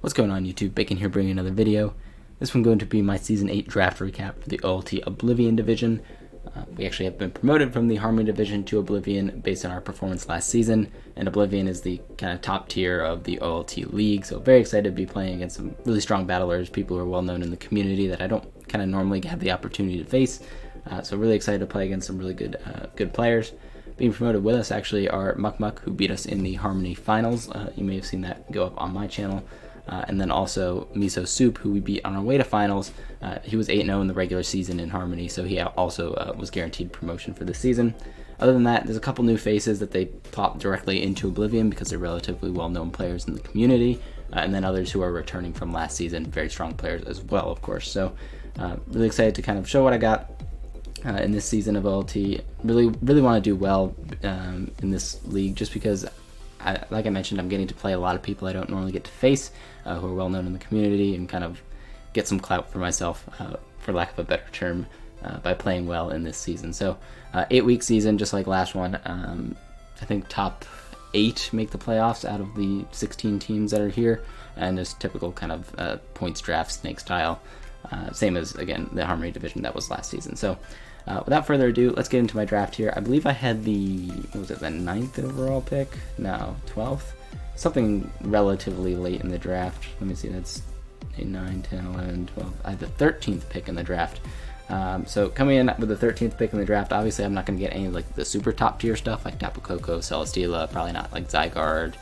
What's going on YouTube? Bacon here bringing another video. This one going to be my Season 8 draft recap for the OLT Oblivion division. We actually have been promoted from the Harmony division to Oblivion based on our performance last season, and Oblivion is the kind of top tier of the OLT league, so very excited to be playing against some really strong battlers, people who are well known in the community that I don't kind of normally have the opportunity to face. So really excited to play against some really good players. Being promoted with us actually are Muck, who beat us in the Harmony finals. You may have seen that go up on my channel. And then also Miso Soup, who we beat on our way to finals. He was 8-0 in the regular season in Harmony, so he also was guaranteed promotion for this season. Other than that, there's a couple new faces that they pop directly into Oblivion because they're relatively well-known players in the community, and then others who are returning from last season, very strong players as well, of course. So really excited to kind of show what I got in this season of OLT. Really want to do well in this league, just because like I mentioned, I'm getting to play a lot of people I don't normally get to face, who are well known in the community, and kind of get some clout for myself, for lack of a better term, by playing well in this season. So 8-week season, just like last one. I think top 8 make the playoffs out of the 16 teams that are here, and there's typical kind of points draft snake style, same as again the Harmony division that was last season. So without further ado, let's get into my draft here. I believe I had the 9th overall pick? No, 12th? Something relatively late in the draft. Let me see, that's 8, 9, 10, 11, 12. I had the 13th pick in the draft. So coming in with the 13th pick in the draft, obviously I'm not going to get any of like the super top tier stuff like Tapu Koko, Celesteela, probably not like Zygarde,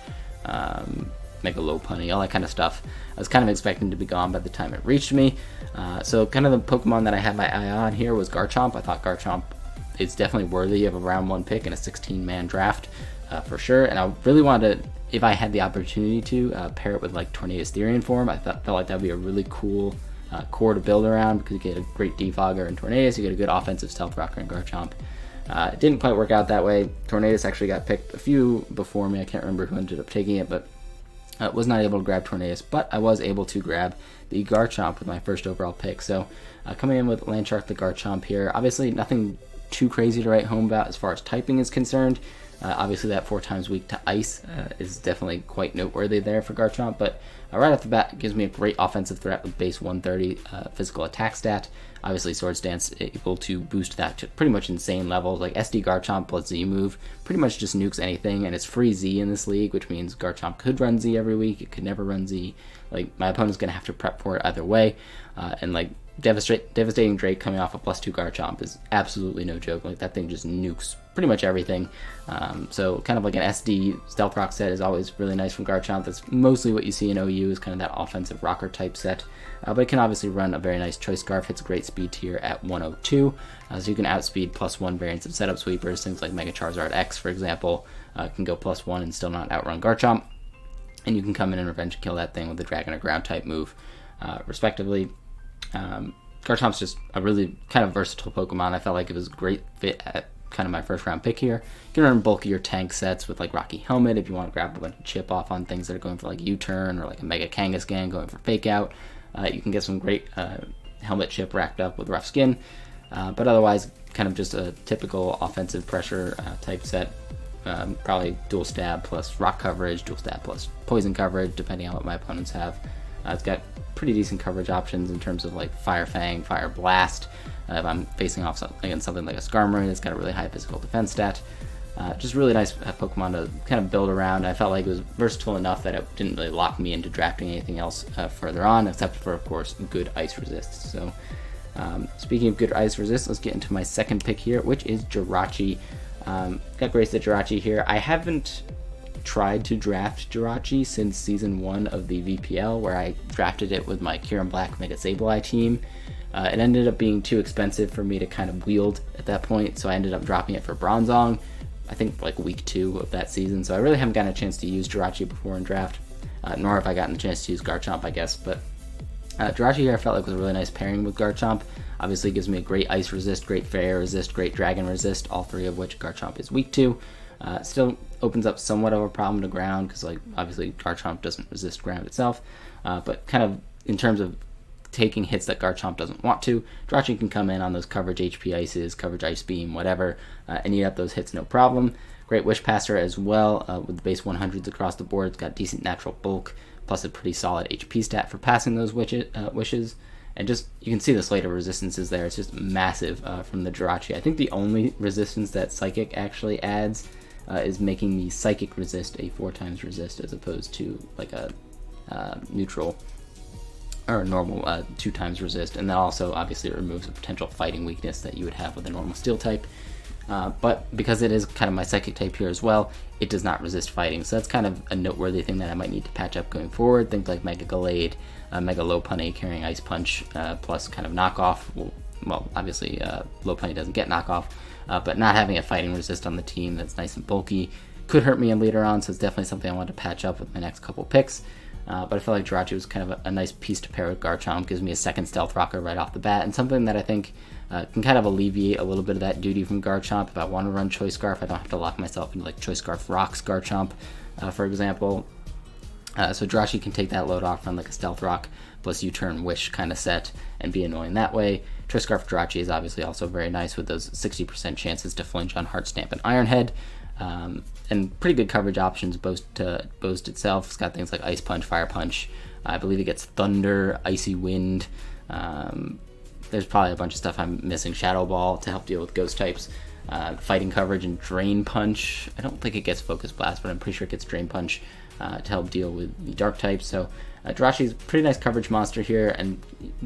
Mega Lopunny, all that kind of stuff. I was kind of expecting to be gone by the time it reached me. So kind of the Pokemon that I had my eye on here was Garchomp. I thought Garchomp is definitely worthy of a round 1 pick in a 16-man draft for sure. And I really wanted to, if I had the opportunity to, pair it with like Tornadus Therian form. I felt like that would be a really cool core to build around, because you get a great Defogger and Tornadus, you get a good offensive Stealth Rocker and Garchomp. It didn't quite work out that way. Tornadus actually got picked a few before me. I can't remember who ended up taking it, but was not able to grab Tornadus, but I was able to grab the Garchomp with my first overall pick. So coming in with Landshark the Garchomp here, obviously nothing too crazy to write home about as far as typing is concerned. Obviously that 4 times weak to ice is definitely quite noteworthy there for Garchomp, but right off the bat it gives me a great offensive threat with base 130 physical attack stat. Obviously Swords Dance able to boost that to pretty much insane levels. Like SD Garchomp plus Z move pretty much just nukes anything, and it's free Z in this league, which means Garchomp could run Z every week, it could never run Z. Like, my opponent's gonna have to prep for it either way, and like Devastating Drake coming off a +2 Garchomp is absolutely no joke. Like, that thing just nukes pretty much everything. So kind of like an SD Stealth Rock set is always really nice from Garchomp. That's mostly what you see in OU, is kind of that offensive rocker type set. But it can obviously run a very nice Choice Scarf. Hits a great speed tier at 102. So you can outspeed +1 variants of setup sweepers. Things like Mega Charizard X, for example, can go +1 and still not outrun Garchomp. And you can come in and revenge kill that thing with a Dragon or Ground type move, respectively. Garchomp's just a really kind of versatile Pokemon. I felt like it was a great fit at kind of my first round pick here. You can run bulkier tank sets with like Rocky Helmet if you want to grab a bunch of chip off on things that are going for like U-turn, or like a Mega Kangaskhan going for Fake Out. You can get some great helmet chip racked up with Rough Skin, but otherwise kind of just a typical offensive pressure type set. Probably dual stab plus rock coverage, dual stab plus poison coverage, depending on what my opponents have. It's got pretty decent coverage options in terms of like Fire Fang, Fire Blast. If I'm facing off against something like a Skarmory, it's got a really high physical defense stat. Just really nice Pokemon to kind of build around. I felt like it was versatile enough that it didn't really lock me into drafting anything else further on, except for, of course, good ice resist. So speaking of good ice resist, let's get into my second pick here, which is Jirachi. Got Grace the Jirachi here. I haven't tried to draft Jirachi since season 1 of the VPL, where I drafted it with my Kieran Black Mega Sableye team. It ended up being too expensive for me to kind of wield at that point, so I ended up dropping it for Bronzong, I think like week 2 of that season. So I really haven't gotten a chance to use Jirachi before in draft, nor have I gotten a chance to use Garchomp, I guess. But Jirachi here I felt like was a really nice pairing with Garchomp. Obviously gives me a great ice resist, great fire resist, great dragon resist, all 3 of which Garchomp is weak to. Still opens up somewhat of a problem to ground, because like obviously Garchomp doesn't resist ground itself, but kind of in terms of taking hits that Garchomp doesn't want to, Jirachi can come in on those coverage HP Ices, coverage Ice Beam, whatever, and eat up those hits no problem. Great Wish Passer as well, with the base 100s across the board. It's got decent natural bulk, plus a pretty solid HP stat for passing those wishes. And just, you can see the slate of resistances there. It's just massive from the Jirachi. I think the only resistance that Psychic actually adds is making the Psychic resist a 4x resist as opposed to like a neutral or normal 2x resist. And then also obviously it removes a potential fighting weakness that you would have with a normal steel type. But because it is kind of my Psychic type here as well, it does not resist fighting. So that's kind of a noteworthy thing that I might need to patch up going forward. Things like Mega Gallade, Mega Lopunny carrying Ice Punch, plus kind of knockoff. Well, obviously Lopunny doesn't get knockoff, but not having a fighting resist on the team that's nice and bulky could hurt me later on, so it's definitely something I want to patch up with my next couple picks. But I feel like Jirachi was kind of a nice piece to pair with Garchomp, gives me a second Stealth Rocker right off the bat, and something that I think can kind of alleviate a little bit of that duty from Garchomp. If I want to run Choice Scarf, I don't have to lock myself into like Choice Scarf Rocks Garchomp, for example. So Jirachi can take that load off, run like a Stealth Rock plus U-turn Wish kind of set and be annoying that way. Choice Scarf Jirachi is obviously also very nice with those 60% chances to flinch on Heart Stamp and Iron Head. And pretty good coverage options. Boast itself, it's got things like Ice Punch, Fire Punch. I believe it gets Thunder, Icy Wind. There's probably a bunch of stuff I'm missing. Shadow Ball to help deal with ghost types. Fighting coverage and Drain Punch. I don't think it gets Focus Blast, but I'm pretty sure it gets Drain Punch to help deal with the dark types. So Jirachi's a pretty nice coverage monster here, and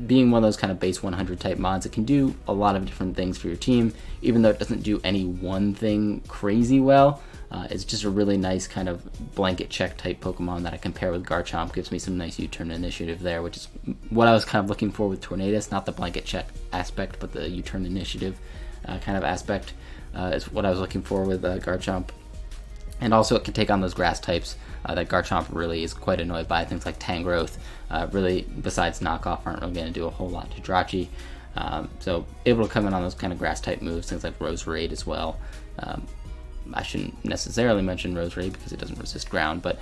being one of those kind of base 100 type mods, it can do a lot of different things for your team, even though it doesn't do any one thing crazy well. It's just a really nice kind of blanket check type Pokemon that I can pair with Garchomp. Gives me some nice U-turn initiative there, which is what I was kind of looking for with Tornadus. Not the blanket check aspect, but the U-turn initiative kind of aspect is what I was looking for with Garchomp. And also it can take on those grass types that Garchomp really is quite annoyed by. Things like Tangrowth, really, besides knockoff, aren't really going to do a whole lot to Jirachi. So able to come in on those kind of grass type moves, things like Rose Raid as well. I shouldn't necessarily mention Rose Raid because it doesn't resist ground, but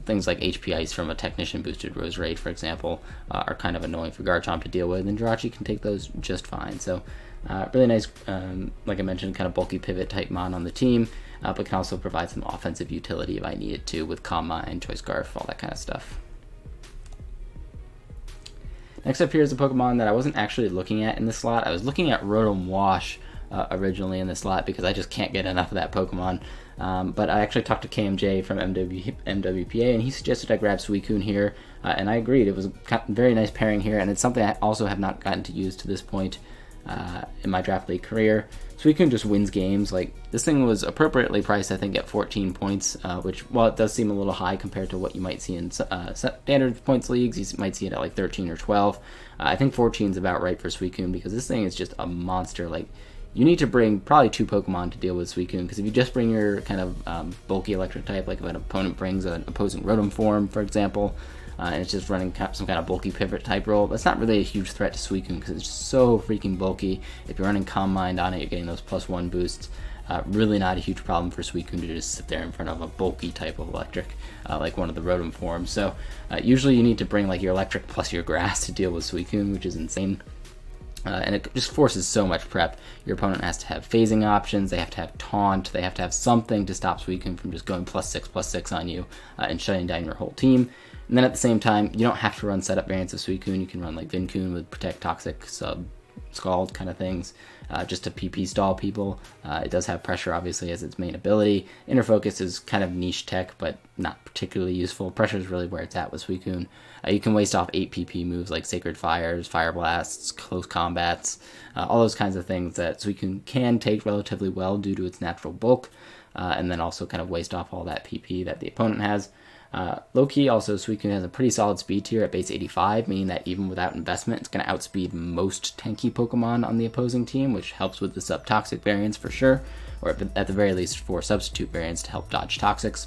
things like HP Ice from a Technician boosted Rose Raid, for example, are kind of annoying for Garchomp to deal with, and Jirachi can take those just fine. So really nice, like I mentioned, kind of bulky pivot type mon on the team, but can also provide some offensive utility if I need it to with Calm Mind, Choice Scarf, all that kind of stuff. Next up here is a Pokemon that I wasn't actually looking at in the slot. I was looking at Rotom Wash originally in the slot because I just can't get enough of that Pokemon. But I actually talked to KMJ from MWPA, and he suggested I grab Suicune here, and I agreed. It was a very nice pairing here, and it's something I also have not gotten to use to this point in my draft league career. Suicune just wins games. Like, this thing was appropriately priced, I think, at 14 points, which, while it does seem a little high compared to what you might see in standard points leagues, you might see it at like 13 or 12. I think 14 is about right for Suicune because this thing is just a monster. Like, you need to bring probably 2 Pokemon to deal with Suicune, because if you just bring your kind of bulky electric type, like if an opponent brings an opposing Rotom form, for example, and it's just running some kind of bulky pivot type role, that's not really a huge threat to Suicune because it's just so freaking bulky. If you're running Calm Mind on it, you're getting those +1 boosts. Really not a huge problem for Suicune to just sit there in front of a bulky type of electric, like one of the Rotom forms. So usually you need to bring like your electric plus your grass to deal with Suicune, which is insane. And it just forces so much prep. Your opponent has to have phasing options, they have to have taunt, they have to have something to stop Suicune from just going +6/+6 on you and shutting down your whole team. And then at the same time, you don't have to run setup variants of Suicune. You can run like Vincoon with Protect, Toxic, Sub, Scald kind of things, just to PP stall people. It does have Pressure, obviously, as its main ability. Inner Focus is kind of niche tech, but not particularly useful. Pressure is really where it's at with Suicune. You can waste off 8 PP moves like Sacred Fires, Fire Blasts, Close Combats, all those kinds of things that Suicune can take relatively well due to its natural bulk, and then also kind of waste off all that PP that the opponent has. Low-key, also, Suicune has a pretty solid speed tier at base 85, meaning that even without investment, it's going to outspeed most tanky Pokemon on the opposing team, which helps with the sub-toxic variants for sure, or at the very least 4 substitute variants to help dodge toxics.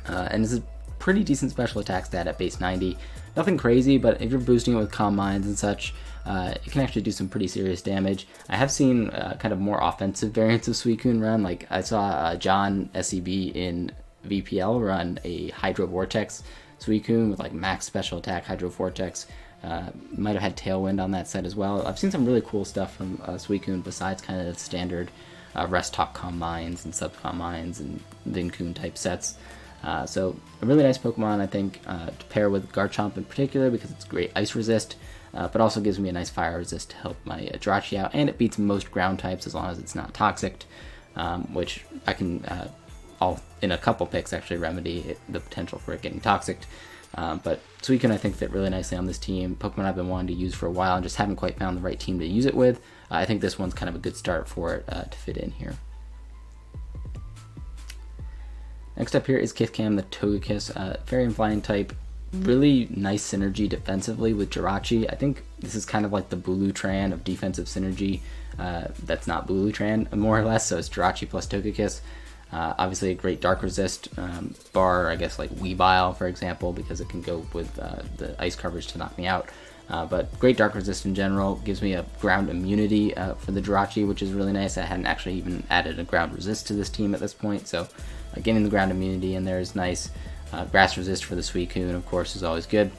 And this is pretty decent special attack stat at base 90. Nothing crazy, but if you're boosting it with Calm Minds and such, it can actually do some pretty serious damage. I have seen kind of more offensive variants of Suicune run. Like, I saw John SEB in VPL run a Hydro Vortex Suicune with like max special attack Hydro Vortex. Might have had Tailwind on that set as well. I've seen some really cool stuff from Suicune besides kind of the standard Rest Talk Calm Minds and Sub Calm Minds and Vincoon type sets. So a really nice Pokemon, I think, to pair with Garchomp in particular because it's great ice resist, but also gives me a nice fire resist to help my Jirachi out, and it beats most ground types as long as it's not toxic, which I can, in a couple picks, actually remedy the potential for it getting toxic. But Suicune, I think, fit really nicely on this team. Pokemon I've been wanting to use for a while and just haven't quite found the right team to use it with. I think this one's kind of a good start for it to fit in here. Next up here is Kithcam, the Togekiss, Fairy and Flying type. Really nice synergy defensively with Jirachi. I think this is kind of like the Bulutran of defensive synergy. That's not Bulutran, more or less, so it's Jirachi plus Togekiss. Obviously a great dark resist, bar, I guess, like Weavile, for example, because it can go with the ice coverage to knock me out. But great dark resist in general, gives me a ground immunity for the Jirachi, which is really nice. I hadn't actually even added a ground resist to this team at this point, so getting the ground immunity in there is nice. Grass resist for the Suicune, of course, is always good.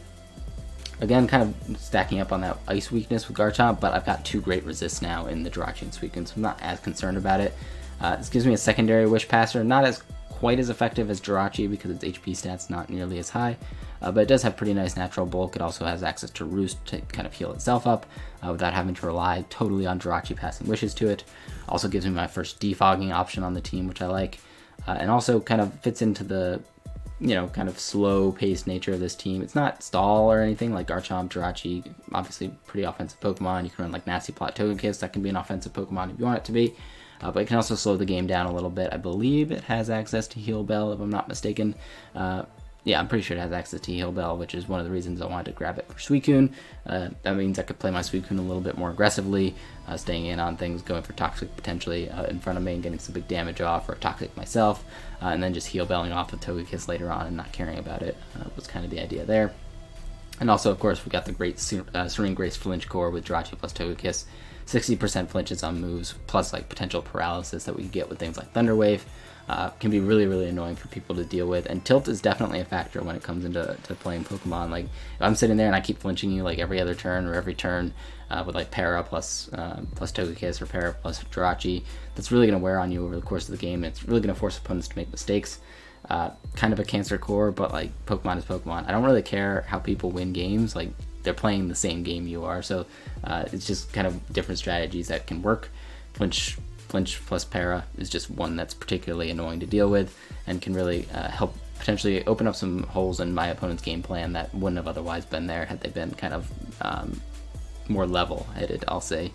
Again, kind of stacking up on that ice weakness with Garchomp, but I've got two great resists now in the Jirachi and Suicune, so I'm not as concerned about it. This gives me a secondary Wish Passer, not as quite as effective as Jirachi because its HP stats not nearly as high, but it does have pretty nice natural bulk. It also has access to Roost to kind of heal itself up without having to rely totally on Jirachi passing wishes to it. Also gives me my first defogging option on the team, which I like, and also kind of fits into the kind of slow-paced nature of this team. It's not stall or anything like Garchomp, Jirachi, obviously pretty offensive Pokemon. You can run like Nasty Plot Togekiss, that can be an offensive Pokemon if you want it to be. But it can also slow the game down a little bit. I believe it has access to Heal Bell, if I'm not mistaken. Yeah, I'm pretty sure it has access to Heal Bell, which is one of the reasons I wanted to grab it for Suicune. That means I could play my Suicune a little bit more aggressively, staying in on things, going for Toxic potentially in front of me and getting some big damage off, or Toxic myself, and then just Heal Belling off with Togekiss later on and not caring about it was kind of the idea there. And also, of course, we got the great Serene Grace Flinch Core with Jirachi plus Togekiss. 60% flinches on moves, plus like potential paralysis that we can get with things like Thunder Wave. Can be really, really annoying for people to deal with, and tilt is definitely a factor when it comes into playing Pokemon. Like, if I'm sitting there and I keep flinching you like every other turn or every turn with like Para plus Togekiss or Para plus Jirachi, that's really going to wear on you over the course of the game. It's really going to force opponents to make mistakes. Kind of a cancer core, but like Pokemon is Pokemon. I don't really care how people win games. Like, they're playing the same game you are, so it's just kind of different strategies that can work. Flinch plus Para is just one that's particularly annoying to deal with and can really help potentially open up some holes in my opponent's game plan that wouldn't have otherwise been there had they been kind of more level-headed, I'll say,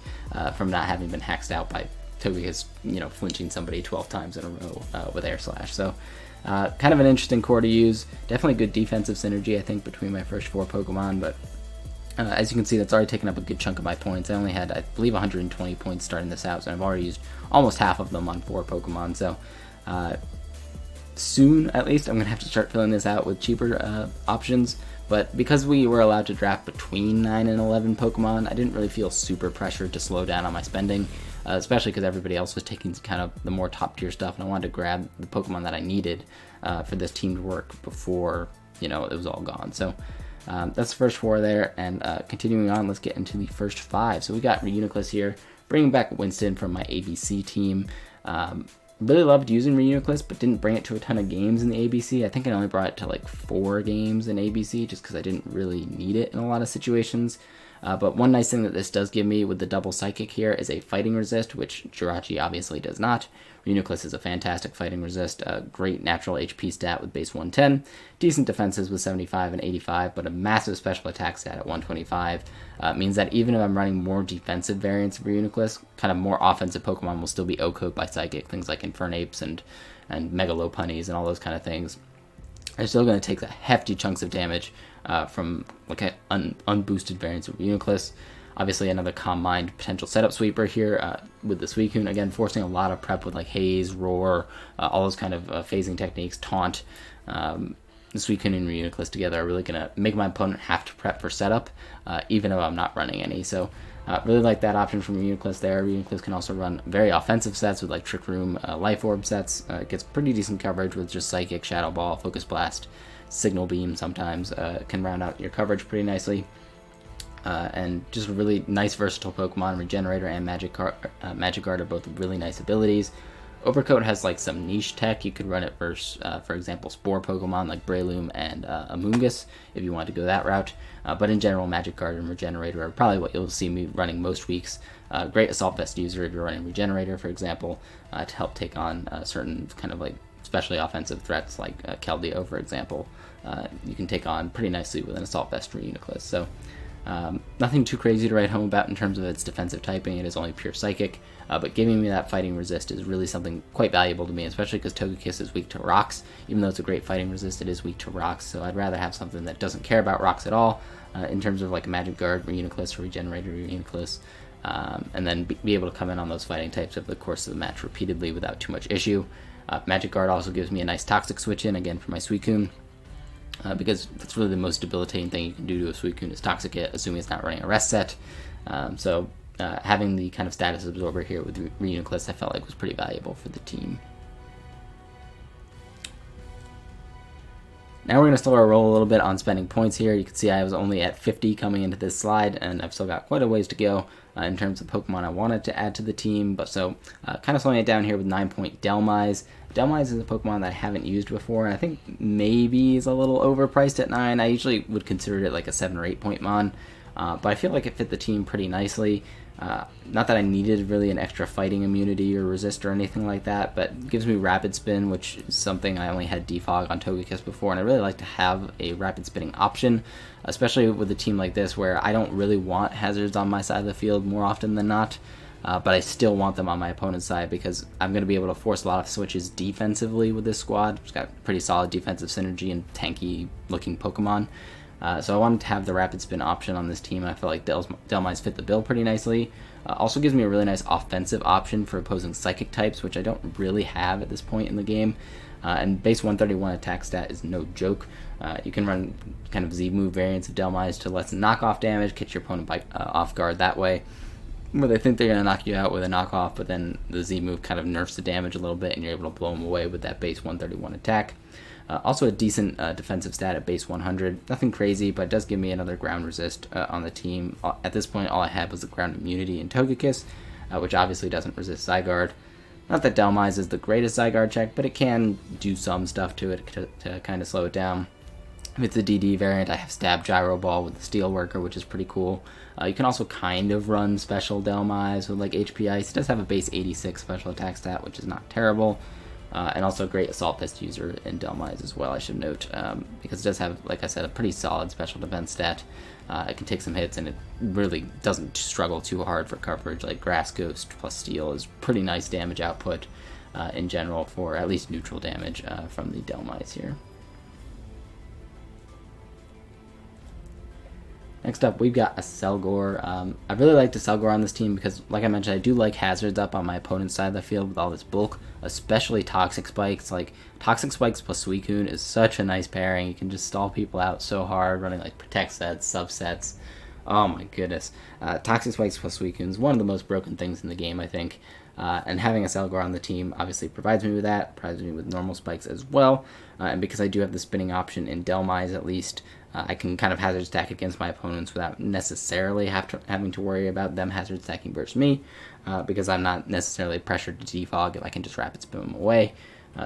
from not having been hacked out by Togekiss, flinching somebody 12 times in a row with Air Slash. So kind of an interesting core to use. Definitely good defensive synergy, I think, between my first 4 Pokemon, but as you can see, that's already taken up a good chunk of my points. I only had, I believe, 120 points starting this out, so I've already used almost half of them on 4 Pokemon. So soon, at least, I'm going to have to start filling this out with cheaper options. But because we were allowed to draft between 9 and 11 Pokemon, I didn't really feel super pressured to slow down on my spending, especially because everybody else was taking kind of the more top-tier stuff, and I wanted to grab the Pokemon that I needed for this team to work before, it was all gone. So that's the first 4 there, and continuing on, let's get into the first 5. So we got Reuniclus here, bringing back Winston from my ABC team. Really loved using Reuniclus, but didn't bring it to a ton of games in the ABC. I think I only brought it to like 4 games in ABC, just because I didn't really need it in a lot of situations. But one nice thing that this does give me with the double Psychic here is a fighting resist, which Jirachi obviously does not. Reuniclus is a fantastic fighting resist, a great natural HP stat with base 110, decent defenses with 75 and 85, but a massive special attack stat at 125. Means that even if I'm running more defensive variants of Reuniclus, kind of more offensive Pokemon will still be OHKO'd by Psychic, things like Infernapes and Mega Lopunnies and all those kind of things. They're still going to take the hefty chunks of damage from like unboosted variants of Reuniclus. Obviously, another Calm Mind potential setup sweeper here with the Suicune. Again, forcing a lot of prep with like Haze, Roar, all those kind of phasing techniques, Taunt. The Suicune and Reuniclus together are really going to make my opponent have to prep for setup, even if I'm not running any. So really like that option from Reuniclus there. Reuniclus can also run very offensive sets with like Trick Room, Life Orb sets. It gets pretty decent coverage with just Psychic, Shadow Ball, Focus Blast, Signal Beam sometimes. Can round out your coverage pretty nicely. And just a really nice versatile Pokemon. Regenerator and Magic Guard are both really nice abilities. Overcoat has like some niche tech. You could run it versus, for example, Spore Pokemon like Breloom and Amoonguss if you want to go that route. But in general, Magic Guard and Regenerator are probably what you'll see me running most weeks. Great Assault Vest user if you're running Regenerator, for example, to help take on certain kind of like especially offensive threats like Keldeo, for example. You can take on pretty nicely with an Assault Vest for Uniclus. So nothing too crazy to write home about in terms of its defensive typing. It is only pure Psychic, but giving me that fighting resist is really something quite valuable to me, especially because Togekiss is weak to rocks. Even though it's a great fighting resist, it is weak to rocks, so I'd rather have something that doesn't care about rocks at all, in terms of like a Magic Guard, Uniclus, or Regenerator, Uniclus, and then be able to come in on those fighting types over the course of the match repeatedly without too much issue. Magic Guard also gives me a nice Toxic switch in, again, for my Suicune. Because that's really the most debilitating thing you can do to a Suicune is Toxic it, assuming it's not running a rest set. So having the kind of status absorber here with Uniclus I felt like was pretty valuable for the team. Now we're going to slow our roll a little bit on spending points here. You can see I was only at 50 coming into this slide, and I've still got quite a ways to go in terms of Pokemon I wanted to add to the team. But so kind of slowing it down here with 9-point Delmas. Delmas is a Pokemon that I haven't used before, and I think maybe is a little overpriced at 9. I usually would consider it like a 7 or 8 point Mon, but I feel like it fit the team pretty nicely. Not that I needed really an extra fighting immunity or resist or anything like that, but it gives me Rapid Spin, which is something I only had Defog on Togekiss before, and I really like to have a Rapid Spinning option, especially with a team like this where I don't really want hazards on my side of the field more often than not, but I still want them on my opponent's side because I'm going to be able to force a lot of switches defensively with this squad. It's got pretty solid defensive synergy and tanky looking Pokemon. So I wanted to have the Rapid Spin option on this team, and I feel like Delmas fit the bill pretty nicely. Also gives me a really nice offensive option for opposing Psychic types, which I don't really have at this point in the game. And base 131 attack stat is no joke. You can run kind of Z-move variants of Delmas to lessen knockoff damage, catch your opponent by, off guard that way, where they think they're going to knock you out with a knockoff, but then the Z-move kind of nerfs the damage a little bit, and you're able to blow them away with that base 131 attack. Also a decent defensive stat at base 100. Nothing crazy, but it does give me another ground resist on the team. At this point, all I had was the ground immunity in Togekiss, which obviously doesn't resist Zygarde. Not that Delmas is the greatest Zygarde check, but it can do some stuff to it to kind of slow it down. If it's a DD variant, I have Stab Gyro Ball with the Steel Worker, which is pretty cool. You can also kind of run special Delmas with like HP Ice. It does have a base 86 special attack stat, which is not terrible. And also a great Assault Vest user in Delmas as well, I should note, because it does have, like I said, a pretty solid special defense stat. It can take some hits, and it really doesn't struggle too hard for coverage. Like Grass Ghost plus Steel is pretty nice damage output in general for at least neutral damage from the Delmas here. Next up, we've got a Selgor. I really like the Selgor on this team because, like I mentioned, I do like hazards up on my opponent's side of the field with all this bulk, especially Toxic Spikes. Like, Toxic Spikes plus Suicune is such a nice pairing. You can just stall people out so hard, running like Protect sets, subsets. Oh my goodness. Toxic Spikes plus Suicune is one of the most broken things in the game, I think. And having a Selgor on the team obviously provides me with that, provides me with normal spikes as well. And because I do have the spinning option in Delmas at least, I can kind of hazard stack against my opponents without necessarily having to worry about them hazard stacking versus me, because I'm not necessarily pressured to defog if I can just rapid spin them away.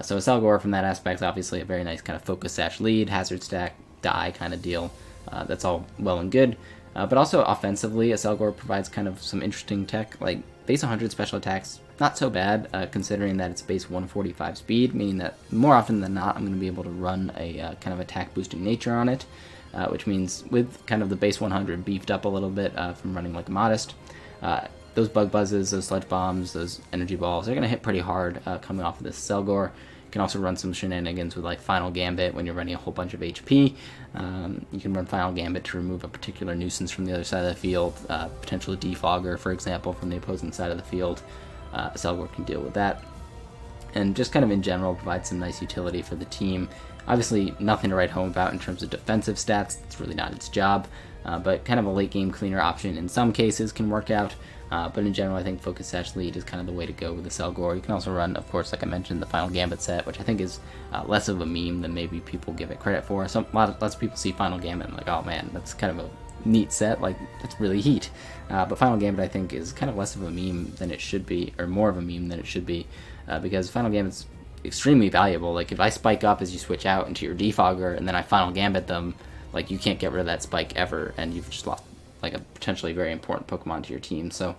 So a Selgor from that aspect is obviously a very nice kind of focus sash lead, hazard stack, die kind of deal. That's all well and good. But also offensively, a Selgor provides kind of some interesting tech, like base 100 special attacks, not so bad, considering that it's base 145 speed, meaning that more often than not I'm going to be able to run a kind of attack boosting nature on it, which means with kind of the base 100 beefed up a little bit from running like Modest, those Bug Buzzes, those Sludge Bombs, those Energy Balls, they're going to hit pretty hard coming off of this Selgor. You can also run some shenanigans with like Final Gambit when you're running a whole bunch of HP. You can run Final Gambit to remove a particular nuisance from the other side of the field, potentially Defogger, for example, from the opposing side of the field. Selgor can deal with that. And just kind of in general provide some nice utility for the team. Obviously nothing to write home about in terms of defensive stats, it's really not its job, but kind of a late game cleaner option in some cases can work out. But in general, I think Focus Sash Lead is kind of the way to go with the Selgor. You can also run, of course, like I mentioned, the Final Gambit set, which I think is less of a meme than maybe people give it credit for. Lots of people see Final Gambit and like, oh man, that's kind of a neat set, like, that's really heat. But Final Gambit, I think, is kind of less of a meme than it should be, or more of a meme than it should be, because Final Gambit's extremely valuable. Like, if I spike up as you switch out into your Defogger, and then I Final Gambit them, like, you can't get rid of that spike ever, and you've just lost, like, a potentially very important Pokemon to your team. So,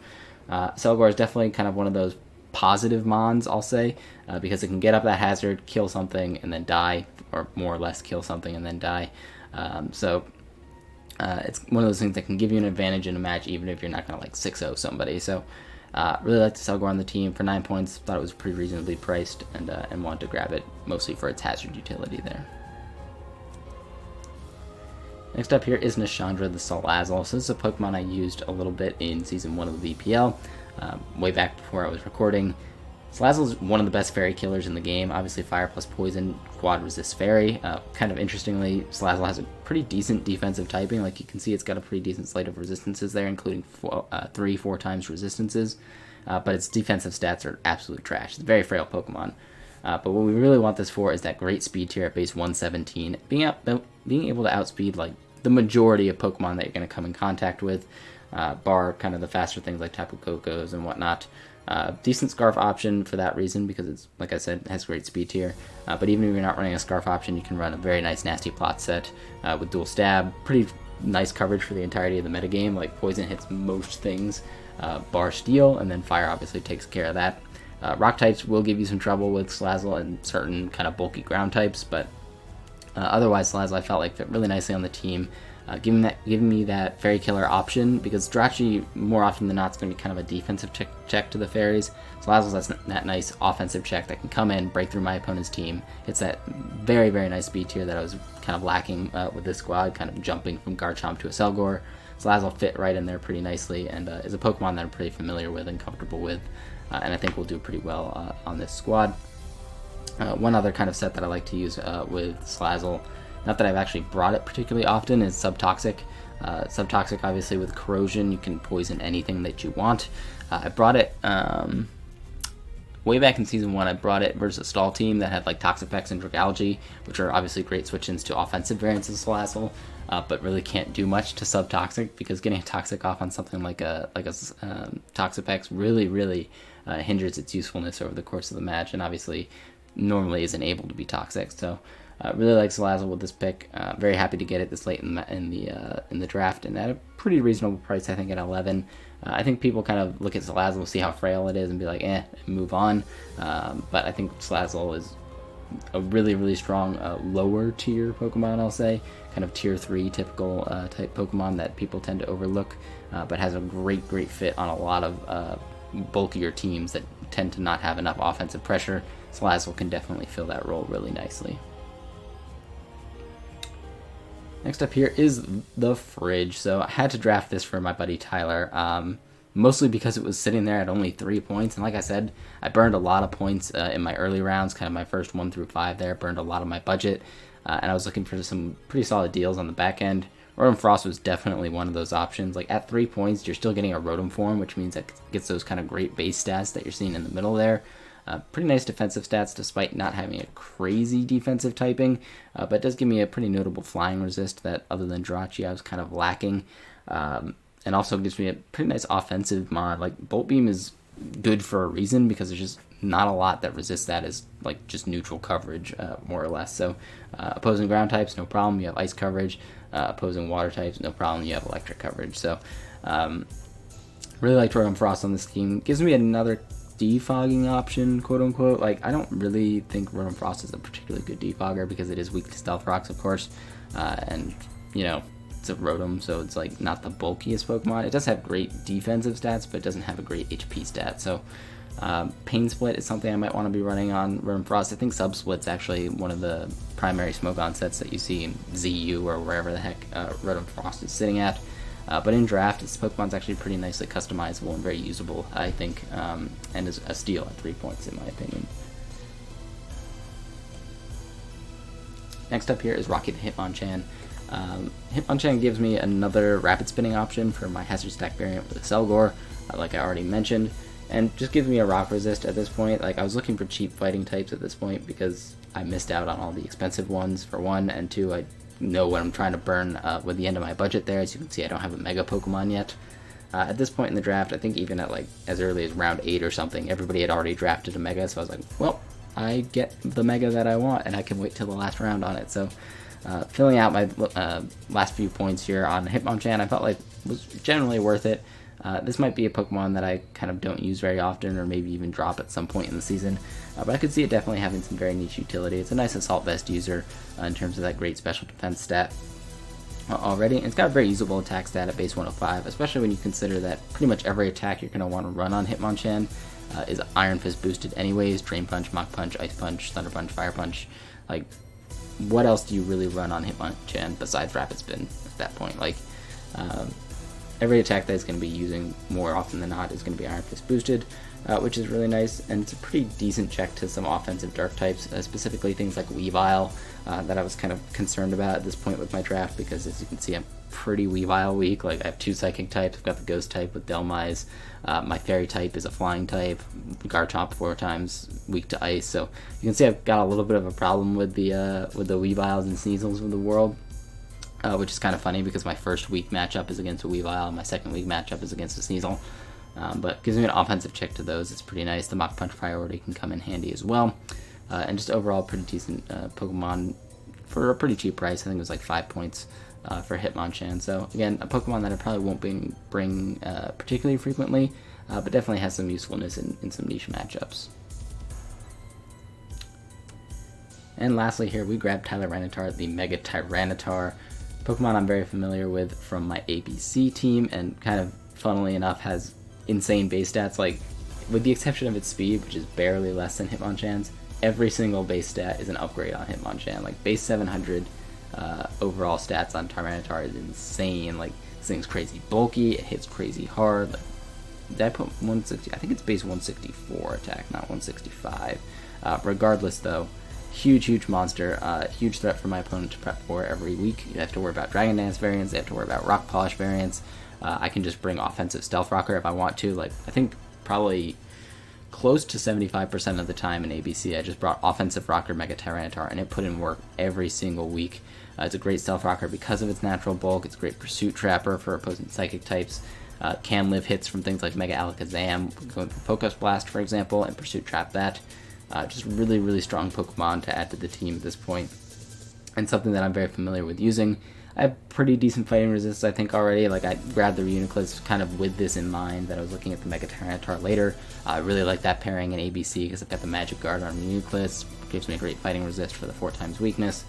Selgor is definitely kind of one of those positive mons, I'll say, because it can get up that hazard, kill something, and then die, or more or less kill something and then die. It's one of those things that can give you an advantage in a match, even if you're not going to, like, 6-0 somebody. So, really liked the Selgor on the team for 9 points. Thought it was pretty reasonably priced, and wanted to grab it mostly for its hazard utility there. Next up here is Nishandra the Salazzle. So this is a Pokemon I used a little bit in Season 1 of the VPL, way back before I was recording. Salazzle is one of the best fairy killers in the game. Obviously, Fire plus Poison, quad resists Fairy. Kind of interestingly, Salazzle has a pretty decent defensive typing. Like, you can see, it's got a pretty decent slate of resistances there, including 3-4 times resistances. But its defensive stats are absolute trash. It's a very frail Pokemon. But what we really want this for is that great speed tier at base 117. Being able to outspeed, like, the majority of Pokemon that you're going to come in contact with, bar kind of the faster things like Tapu Kokos and whatnot. Decent Scarf option for that reason, because it's, like I said, has great speed tier. But even if you're not running a Scarf option, you can run a very nice Nasty Plot set with dual stab. Pretty nice coverage for the entirety of the metagame. Like, Poison hits most things, bar Steel, and then Fire obviously takes care of that. Rock types will give you some trouble with Salazzle and certain kind of bulky ground types, but otherwise Salazzle I felt like fit really nicely on the team. Giving me that Fairy Killer option, because Jirachi more often than not is going to be kind of a defensive check to the Fairies. Salazzle's has that nice offensive check that can come in, break through my opponent's team. It's that very, very nice speed tier that I was kind of lacking with this squad, kind of jumping from Garchomp to a Selgor. Salazzle fit right in there pretty nicely, and is a Pokemon that I'm pretty familiar with and comfortable with, and I think will do pretty well on this squad. One other kind of set that I like to use with Salazzle, not that I've actually brought it particularly often, is Subtoxic. Subtoxic, obviously, with Corrosion, you can poison anything that you want. I brought it way back in Season 1. I brought it versus a Stall team that had like Toxapex and Dragalge, which are obviously great switch-ins to offensive variants of Salazzle, but really can't do much to Subtoxic, because getting a Toxic off on something like a Toxapex really hinders its usefulness over the course of the match, and obviously normally isn't able to be Toxic. So really like Salazzle with this pick. Very happy to get it this late in the draft, and at a pretty reasonable price, I think, at 11. I think people kind of look at Salazzle, see how frail it is, and be like, and move on. But I think Salazzle is a really strong lower tier Pokemon, I'll say. Kind of tier 3 typical type Pokemon that people tend to overlook, but has a great fit on a lot of bulkier teams that tend to not have enough offensive pressure. Salazzle can definitely fill that role really nicely. Next up here is the Fridge. So I had to draft this for my buddy Tyler, mostly because it was sitting there at only 3 points. And like I said, I burned a lot of points in my early rounds, kind of my first 1 through 5 there, burned a lot of my budget. And I was looking for some pretty solid deals on the back end. Rotom Frost was definitely one of those options. Like, at 3 points, you're still getting a Rotom form, which means that gets those kind of great base stats that you're seeing in the middle there. Pretty nice defensive stats despite not having a crazy defensive typing, but it does give me a pretty notable flying resist that, other than Jirachi, I was kind of lacking, and also gives me a pretty nice offensive mod. Like, Bolt Beam is good for a reason, because there's just not a lot that resists that as, like, just neutral coverage, more or less. So opposing ground types, no problem, you have ice coverage. Opposing water types, no problem, you have electric coverage. So really like Rotom Frost on this team. Gives me another defogging option, quote unquote. Like, I don't really think Rotom Frost is a particularly good defogger, because it is weak to Stealth Rocks, of course, and you know, it's a Rotom, so it's like not the bulkiest Pokemon. It does have great defensive stats, but it doesn't have a great HP stat. So Pain Split is something I might want to be running on Rotom Frost. I think Sub Split's actually one of the primary Smogon sets that you see in ZU or wherever the heck Rotom Frost is sitting at. But in draft, this Pokemon's actually pretty nicely customizable and very usable, I think, and is a steal at 3 points in my opinion. Next up here is Rocky the Hitmonchan. Hitmonchan gives me another rapid spinning option for my Hazard Stack variant with Selgor, like I already mentioned, and just gives me a rock resist at this point. Like, I was looking for cheap fighting types at this point, because I missed out on all the expensive ones, for one, and two, I know what I'm trying to burn with the end of my budget there. As you can see, I don't have a Mega Pokemon yet. At this point in the draft, I think even at like as early as round 8 or something, everybody had already drafted a Mega, so I was like, well, I get the Mega that I want, and I can wait till the last round on it. So filling out my last few points here on Hitmonchan, I felt like was generally worth it. This might be a Pokemon that I kind of don't use very often, or maybe even drop at some point in the season, but I could see it definitely having some very niche utility. It's a nice Assault Vest user in terms of that great special defense stat already, and it's got a very usable attack stat at base 105, especially when you consider that pretty much every attack you're going to want to run on Hitmonchan is Iron Fist boosted anyways. Drain Punch, Mach Punch, Ice Punch, Thunder Punch, Fire Punch. Like, what else do you really run on Hitmonchan besides Rapid Spin at that point? Like, every attack that it's going to be using more often than not is going to be Iron Fist boosted, which is really nice, and it's a pretty decent check to some offensive dark types, specifically things like Weavile, that I was kind of concerned about at this point with my draft, because as you can see, I'm pretty Weavile weak. Like, I have 2 psychic types. I've got the Ghost type with Delmas. My Fairy type is a flying type. Garchomp 4 times weak to ice. So you can see I've got a little bit of a problem with the Weaviles and Sneasels of the world, which is kind of funny because my first weak matchup is against a Weavile, and my second weak matchup is against a Sneasel. But gives me an offensive check to those. It's pretty nice. The Mach Punch priority can come in handy as well. And just overall pretty decent Pokemon for a pretty cheap price. I think it was like 5 points for Hitmonchan. So again, a Pokemon that I probably won't bring particularly frequently, but definitely has some usefulness in some niche matchups. And lastly here, we grabbed Tyranitar, the Mega Tyranitar, Pokemon I'm very familiar with from my ABC team, and kind of funnily enough has insane base stats. Like, with the exception of its speed, which is barely less than Hitmonchan's, every single base stat is an upgrade on Hitmonchan. Like, base 700 overall stats on Tyranitar is insane. Like, this thing's crazy bulky, it hits crazy hard. Like, did I put 160? I think it's base 164 attack, not 165. Regardless, though, huge monster, huge threat for my opponent to prep for every week. You have to worry about Dragon Dance variants, you have to worry about Rock Polish variants. I can just bring offensive Stealth Rocker if I want to. Like, I think probably close to 75% of the time in ABC, I just brought offensive Rocker Mega Tyranitar, and it put in work every single week. It's a great Stealth Rocker because of its natural bulk. It's a great Pursuit Trapper for opposing Psychic types. Can live hits from things like Mega Alakazam, going for Focus Blast, for example, and Pursuit Trap that. Just really strong Pokemon to add to the team at this point, and something that I'm very familiar with using. I have pretty decent fighting resist, I think, already. Like, I grabbed the Reuniclus kind of with this in mind, that I was looking at the Mega Tyranitar later. I really like that pairing in ABC because I've got the Magic Guard on Reuniclus, gives me a great fighting resist for the 4 times weakness,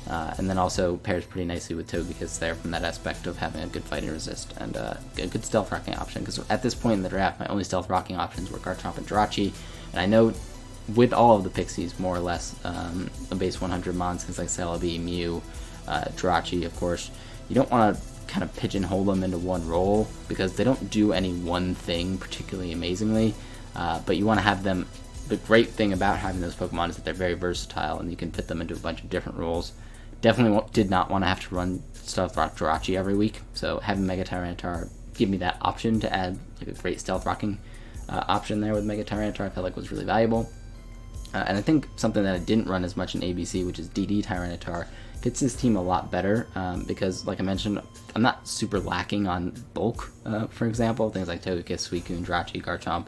and then also pairs pretty nicely with Togekiss there from that aspect of having a good fighting resist and a good stealth rocking option, because at this point in the draft, my only stealth rocking options were Garchomp and Jirachi, and I know with all of the Pixies, more or less, the base 100 mons, things like Celebi, Mew, Jirachi, of course, you don't want to kind of pigeonhole them into one role, because they don't do any one thing particularly amazingly, but you want to have them. The great thing about having those Pokemon is that they're very versatile, and you can fit them into a bunch of different roles. Definitely did not want to have to run Stealth Rock Jirachi every week, so having Mega Tyranitar give me that option to add like a great Stealth Rocking option there with Mega Tyranitar, I felt like was really valuable. And I think something that I didn't run as much in ABC, which is DD Tyranitar, fits this team a lot better, because, like I mentioned, I'm not super lacking on bulk, for example. Things like Togekiss, Suicune, Jirachi, Garchomp,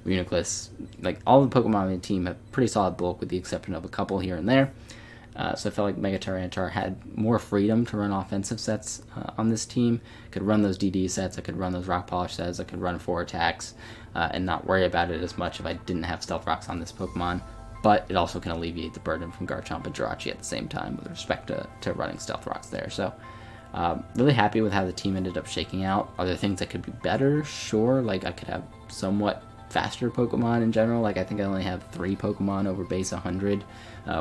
Reuniclus, like all the Pokemon on the team have pretty solid bulk with the exception of a couple here and there. So I felt like Mega Tyranitar had more freedom to run offensive sets on this team. I could run those DD sets, I could run those Rock Polish sets, I could run 4 attacks, and not worry about it as much if I didn't have Stealth Rocks on this Pokemon. But it also can alleviate the burden from Garchomp and Jirachi at the same time with respect to running Stealth Rocks there. So really happy with how the team ended up shaking out. Are there things that could be better? Sure, like I could have somewhat faster Pokemon in general. Like I think I only have 3 Pokemon over base 100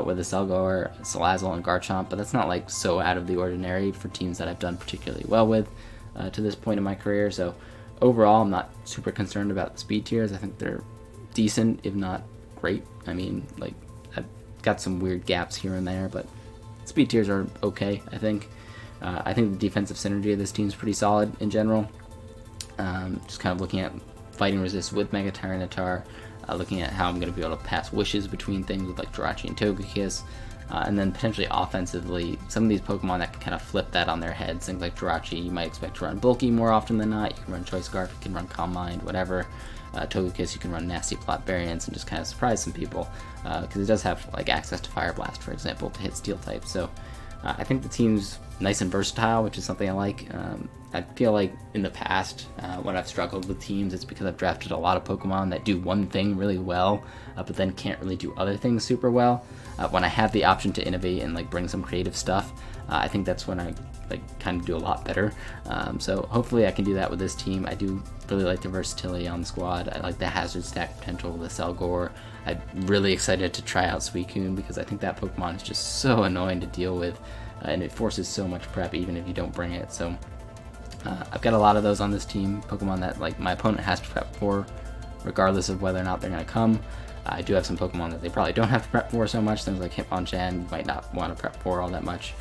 with a Selgor, Salazzle, and Garchomp, but that's not like so out of the ordinary for teams that I've done particularly well with to this point in my career. So overall, I'm not super concerned about the speed tiers. I think they're decent, if not great. I mean, like, I've got some weird gaps here and there, but speed tiers are okay, I think. I think the defensive synergy of this team is pretty solid in general. Just kind of looking at fighting resist with Mega Tyranitar, looking at how I'm going to be able to pass wishes between things with like Jirachi and Togekiss, And then potentially offensively, some of these Pokemon that can kind of flip that on their heads. Things like Jirachi, you might expect to run bulky more often than not. You can run Choice Scarf, you can run Calm Mind, whatever. Togekiss, you can run Nasty Plot variants and just kind of surprise some people, because it does have like access to Fire Blast, for example, to hit Steel type. So I think the team's nice and versatile, which is something I like. I feel like in the past, when I've struggled with teams, it's because I've drafted a lot of Pokemon that do one thing really well, but then can't really do other things super well. When I have the option to innovate and like bring some creative stuff, I think that's when I like kind of do a lot better. So hopefully I can do that with this team. I do really like the versatility on the squad. I like the hazard stack potential with the Gore. I'm really excited to try out Suicune because I think that Pokemon is just so annoying to deal with, and it forces so much prep even if you don't bring it. So I've got a lot of those on this team, Pokemon that like my opponent has to prep for regardless of whether or not they're going to come. I do have some Pokemon that they probably don't have to prep for so much. Things like Hitmonchan you might not want to prep for all that much,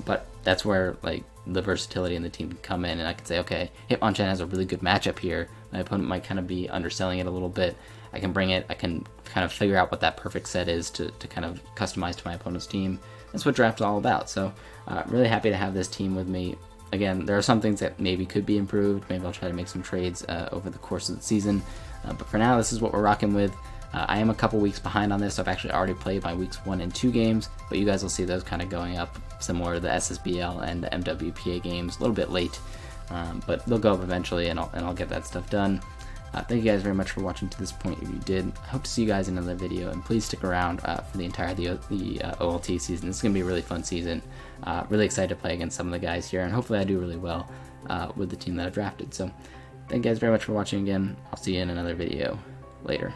but that's where like the versatility in the team can come in, and I can say, okay, Hitmonchan has a really good matchup here. My opponent might kind of be underselling it a little bit. I can bring it, I can kind of figure out what that perfect set is to kind of customize to my opponent's team. That's what draft's all about. So really happy to have this team with me. Again, there are some things that maybe could be improved. Maybe I'll try to make some trades over the course of the season. But for now, this is what we're rocking with. I am a couple weeks behind on this. I've actually already played my weeks 1 and 2 games, but you guys will see those kind of going up similar to the SSBL and the MWPA games, a little bit late, but they'll go up eventually, and I'll get that stuff done. Thank you guys very much for watching to this point if you did. I hope to see you guys in another video, and please stick around for the entire OLT season. This is going to be a really fun season. Really excited to play against some of the guys here, and hopefully I do really well with the team that I've drafted. So thank you guys very much for watching again. I'll see you in another video later.